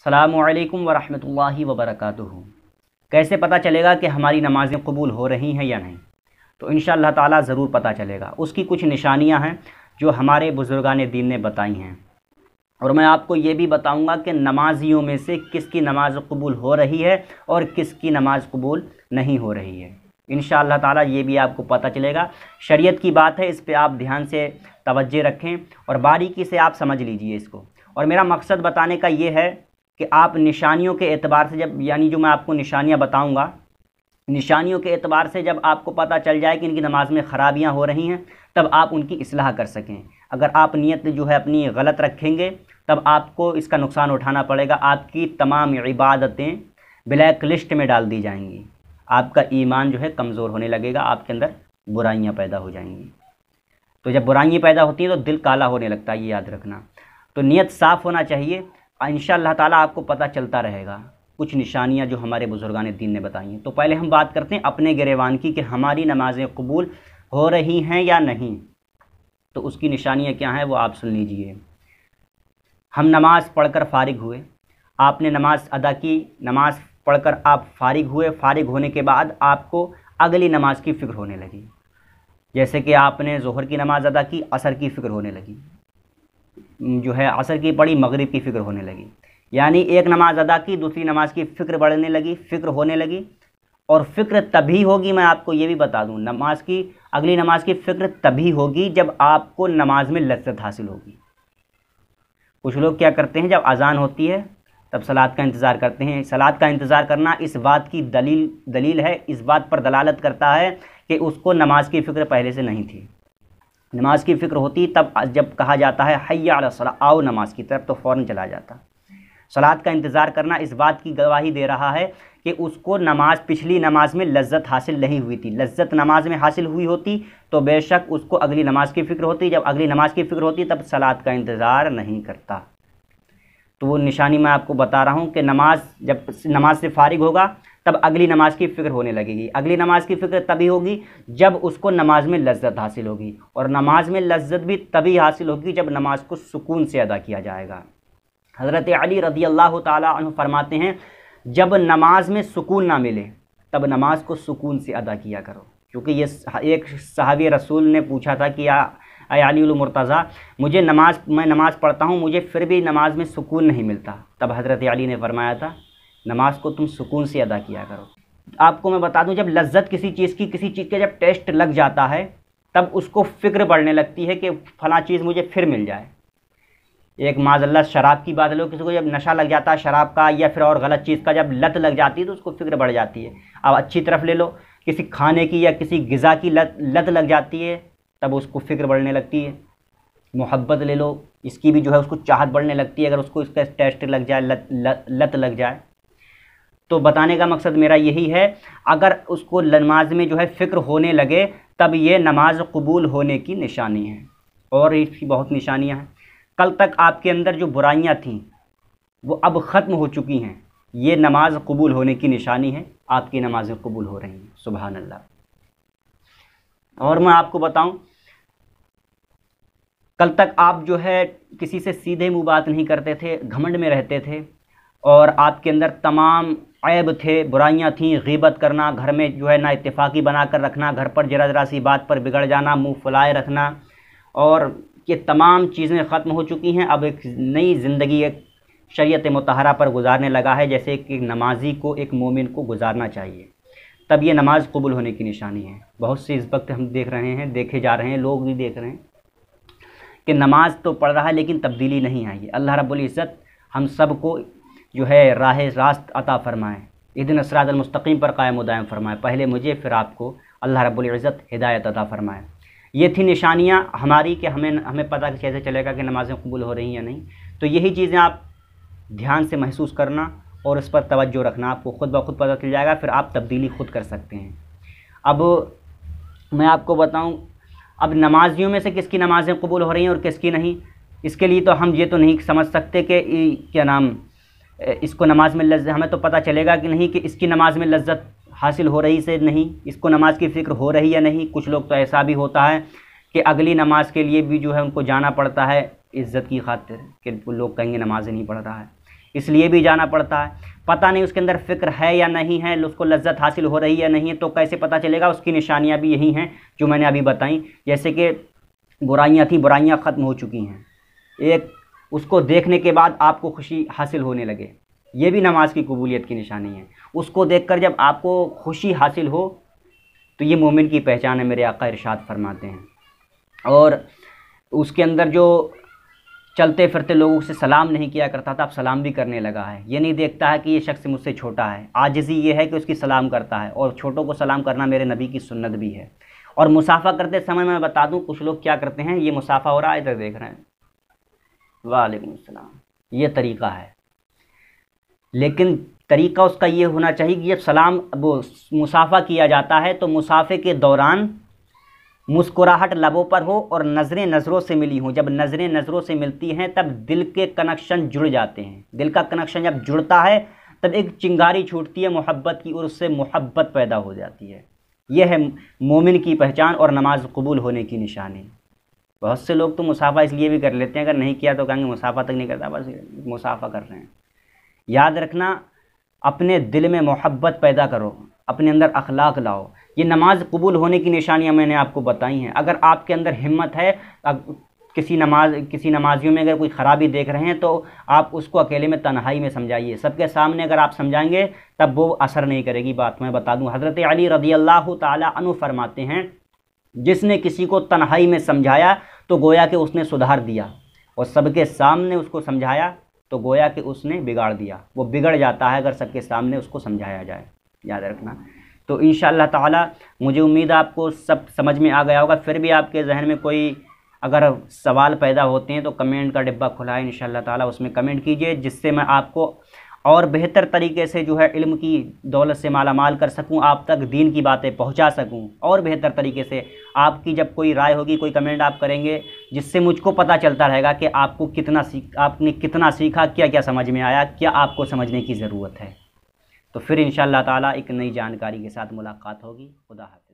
अस्सलामुअलैकुम वरहमतुल्लाहि वबरकातुहू। कैसे पता चलेगा कि हमारी नमाज़ें कबूल हो रही हैं या नहीं? तो इंशाअल्लाह ताला ज़रूर पता चलेगा। उसकी कुछ निशानियां हैं जो हमारे बुज़ुर्गान दीन ने बताई हैं, और मैं आपको ये भी बताऊंगा कि नमाजियों में से किसकी नमाज़ कबूल हो रही है और किसकी नमाज़ कबूल नहीं हो रही है। इंशाअल्लाह ताला ये भी आपको पता चलेगा। शरीयत की बात है, इस पे आप ध्यान से तवज्जो रखें और बारीकी से आप समझ लीजिए इसको। और मेरा मकसद बताने का ये है कि आप निशानियों के एतबार से, जब यानी जो मैं आपको निशानियां बताऊंगा, निशानियों के एतबार से जब आपको पता चल जाए कि इनकी नमाज में ख़राबियाँ हो रही हैं, तब आप उनकी इस्लाह कर सकें। अगर आप नीयत जो है अपनी गलत रखेंगे तब आपको इसका नुकसान उठाना पड़ेगा। आपकी तमाम इबादतें ब्लैक लिस्ट में डाल दी जाएंगी। आपका ईमान जो है कमज़ोर होने लगेगा, आपके अंदर बुराइयां पैदा हो जाएंगी। तो जब बुराइयां पैदा होती हैं तो दिल काला होने लगता है, ये याद रखना। तो नीयत साफ़ होना चाहिए। इंशाअल्लाह ताला आपको पता चलता रहेगा कुछ निशानियां जो हमारे बुज़ुर्गान दीन ने बताई हैं। तो पहले हम बात करते हैं अपने गिरेवान की कि हमारी नमाज़ें कबूल हो रही हैं या नहीं। तो उसकी निशानियां क्या हैं वो आप सुन लीजिए। हम नमाज़ पढ़कर फ़ारिग हुए, आपने नमाज अदा की, नमाज़ पढ़कर आप फ़ारिग हुए, फ़ारिग होने के बाद आपको अगली नमाज की फ़िक्र होने लगी। जैसे कि आपने ज़ोहर की नमाज़ अदा की, असर की फ़िक्र होने लगी, जो है असर की पढ़ी, मगरिब की फ़िक्र होने लगी। यानी एक नमाज़ अदा की, दूसरी नमाज की फ़िक्र बढ़ने लगी, फ़िक्र होने लगी। और फ़िक्र तभी होगी, मैं आपको ये भी बता दूं, नमाज की अगली नमाज की फ़िक्र तभी होगी जब आपको नमाज में लज्जत हासिल होगी। कुछ लोग क्या करते हैं, जब अज़ान होती है तब सलात का इंतज़ार करते हैं। सलात का इंतज़ार करना इस बात की दलील है, इस बात पर दलालत करता है कि उसको नमाज की फ़िक्र पहले से नहीं थी। नमाज की फ़िक्र होती तब जब कहा जाता है हय्या अला सलाह, आओ नमाज की तरफ, तो फ़ौरन चला जाता। सलात का इंतज़ार करना इस बात की गवाही दे रहा है कि उसको नमाज, पिछली नमाज में लज्जत हासिल नहीं हुई थी। लज्जत नमाज में हासिल हुई होती तो बेशक उसको अगली नमाज की फ़िक्र होती। जब अगली नमाज की फ़िक्र होती तब सलात का इंतज़ार नहीं करता। तो वो निशानी मैं आपको बता रहा हूँ कि जब नमाज से फ़ारिग होगा तब अगली नमाज की फ़िक्र होने लगेगी। अगली नमाज की फ़िक्र तभी होगी जब उसको नमाज में लज्जत हासिल होगी, और नमाज में लज्जत भी तभी हासिल होगी जब नमाज को सुकून से अदा किया जाएगा। हज़रत अली रज़ी अल्लाह ताला अन्हु फरमाते हैं, जब नमाज में सुकून ना मिले तब नमाज को सुकून से अदा किया करो। क्योंकि ये एक सहाबी रसूल ने पूछा था कि अली मुर्तज़ा, मैं नमाज़ पढ़ता हूँ, मुझे फिर भी नमाज में सुकून नहीं मिलता। तब हज़रत अली ने फरमाया था, नमाज को तुम सुकून से अदा किया करो। आपको मैं बता दूं, जब लज्जत किसी चीज़ का जब टेस्ट लग जाता है तब उसको फ़िक्र बढ़ने लगती है कि फ़लाँ चीज़ मुझे फिर मिल जाए। एक माज़अल्लाह शराब की बात लो, किसी को जब नशा लग जाता है शराब का या फिर और गलत चीज़ का जब लत लग जाती है तो उसको फ़िक्र बढ़ जाती है। अब अच्छी तरफ ले लो, किसी खाने की या किसी ग़िज़ा की लत लग जाती है तब उसको फ़िक्र बढ़ने लगती है। मोहब्बत ले लो, इसकी भी जो है उसको चाहत बढ़ने लगती है अगर उसको इसका टेस्ट लग जाए, लत लग जाए। तो बताने का मकसद मेरा यही है, अगर उसको नमाज में जो है फ़िक्र होने लगे तब ये नमाज कबूल होने की निशानी है। और इसकी बहुत निशानियां हैं। कल तक आपके अंदर जो बुराइयां थीं वो अब ख़त्म हो चुकी हैं, ये नमाज कबूल होने की निशानी है। आपकी नमाज़ें कबूल हो रही हैं, सुभान अल्लाह। और मैं आपको बताऊं, कल तक आप जो है किसी से सीधे मुँह बात नहीं करते थे, घमंड में रहते थे, और आपके अंदर तमाम ऐब थे, बुराइयां थीं, ग़ीबत करना, घर में जो है ना इत्तेफाकी बना कर रखना, घर पर जरा सी बात पर बिगड़ जाना, मुंह फुलाए रखना, और ये तमाम चीज़ें ख़त्म हो चुकी हैं। अब एक नई ज़िंदगी एक शरीयत मुतहरा पर गुजारने लगा है, जैसे कि नमाजी को, एक मोमिन को गुजारना चाहिए। तब ये नमाज कबूल होने की निशानी है। बहुत से इस वक्त हम देख रहे हैं, देखे जा रहे हैं, लोग भी देख रहे हैं कि नमाज तो पढ़ रहा है लेकिन तब्दीली नहीं आई है। अल्लाह रब्बुल इज़्ज़त हम सब को जो है रास्त अता फ़रमाएँ, इहदिना सिरातल मुस्तक़ीम पर कायम दायम फ़रमाएँ। पहले मुझे फिर आपको अल्लाह रब्बुल इज़्ज़त हिदायत अता फ़रमाएँ। ये थी निशानियाँ हमारी कि हमें पता कैसे चलेगा कि नमाज़ें कबूल हो रही हैं या नहीं। तो यही चीज़ें आप ध्यान से महसूस करना और इस पर तवज्जो रखना, आपको ख़ुद ब खुद पता चल जाएगा, फिर आप तब्दीली खुद कर सकते हैं। अब मैं आपको बताऊँ, अब नमाजियों में से किसकी नमाज़ें कबूल हो रही हैं और किसकी नहीं, इसके लिए तो हम ये तो नहीं समझ सकते कि क्या नाम, इसको नमाज में लज्जत, हमें तो पता चलेगा कि नहीं कि इसकी नमाज में लज्जत हासिल हो रही से नहीं, इसको नमाज की फ़िक्र हो रही या नहीं। कुछ लोग तो ऐसा भी होता है कि अगली नमाज के लिए भी जो है उनको जाना पड़ता है इज़्ज़त की खातिर, कि लोग कहेंगे नमाज नहीं पढ़ रहा है। इसलिए भी जाना पड़ता है। पता नहीं उसके अंदर फ़िक्र है या नहीं है, उसको लज्जत हासिल हो रही या नहीं है, तो कैसे पता चलेगा? उसकी निशानियाँ भी यही हैं जो मैंने अभी बताई। जैसे कि बुराइयाँ थी, बुराइयाँ ख़त्म हो चुकी हैं, एक उसको देखने के बाद आपको खुशी हासिल होने लगे, ये भी नमाज की कबूलियत की निशानी है। उसको देखकर जब आपको खुशी हासिल हो तो ये मोमिन की पहचान है, मेरे आका इरशाद फरमाते हैं। और उसके अंदर जो चलते फिरते लोगों से सलाम नहीं किया करता था, अब सलाम भी करने लगा है। ये नहीं देखता है कि ये शख्स मुझसे छोटा है, आजिज़ी ये है कि उसकी सलाम करता है, और छोटों को सलाम करना मेरे नबी की सुन्नत भी है। और मुसाफ़ा करते समय मैं बता दूं, कुछ लोग क्या करते हैं, ये मुसाफ़ा हो रहा है, इधर देख रहे हैं, वालेकुम अस्सलाम, ये तरीक़ा है। लेकिन तरीक़ा उसका ये होना चाहिए कि जब सलाम वो मुसाफ़ा किया जाता है तो मुसाफ़े के दौरान मुस्कुराहट लबों पर हो और नज़रें नज़रों से मिली हों। जब नज़रें नज़रों से मिलती हैं तब दिल के कनेक्शन जुड़ जाते हैं। दिल का कनेक्शन जब जुड़ता है तब एक चिंगारी छूटती है मोहब्बत की, और उससे मोहब्बत पैदा हो जाती है। यह है मोमिन की पहचान और नमाज कबूल होने की निशानी। बहुत से लोग तो मुसाफ़ा इसलिए भी कर लेते हैं, अगर नहीं किया तो कहेंगे मुसाफ़ा तक नहीं करता, बस मुसाफ़ा कर रहे हैं। याद रखना, अपने दिल में मोहब्बत पैदा करो, अपने अंदर अखलाक लाओ। ये नमाज कबूल होने की निशानियां मैंने आपको बताई हैं। अगर आपके अंदर हिम्मत है, किसी नमाजियों में अगर कोई ख़राबी देख रहे हैं तो आप उसको अकेले में तन्हाई में समझाइए। सबके सामने अगर आप समझाएंगे तब वो असर नहीं करेगी बात। मैं बता दूं, हज़रत अली रज़ियल्लाहु ताला अन्हु फरमाते हैं, जिसने किसी को तन्हाई में समझाया तो गोया कि उसने सुधार दिया, और सबके सामने उसको समझाया तो गोया कि उसने बिगाड़ दिया। वो बिगड़ जाता है अगर सबके सामने उसको समझाया जाए, याद रखना। तो इंशाअल्लाह ताला मुझे उम्मीद है आपको सब समझ में आ गया होगा। फिर भी आपके जहन में कोई अगर सवाल पैदा होते हैं तो कमेंट का डिब्बा खुला है, इंशाअल्लाह ताला उसमें कमेंट कीजिए, जिससे मैं आपको और बेहतर तरीके से जो है इल्म की दौलत से मालामाल कर सकूं, आप तक दीन की बातें पहुंचा सकूं और बेहतर तरीके से। आपकी जब कोई राय होगी, कोई कमेंट आप करेंगे, जिससे मुझको पता चलता रहेगा कि आपने कितना सीखा, क्या क्या समझ में आया, क्या आपको समझने की ज़रूरत है। तो फिर इंशाअल्लाह ताला एक नई जानकारी के साथ मुलाकात होगी। खुदा हाफ़िज़।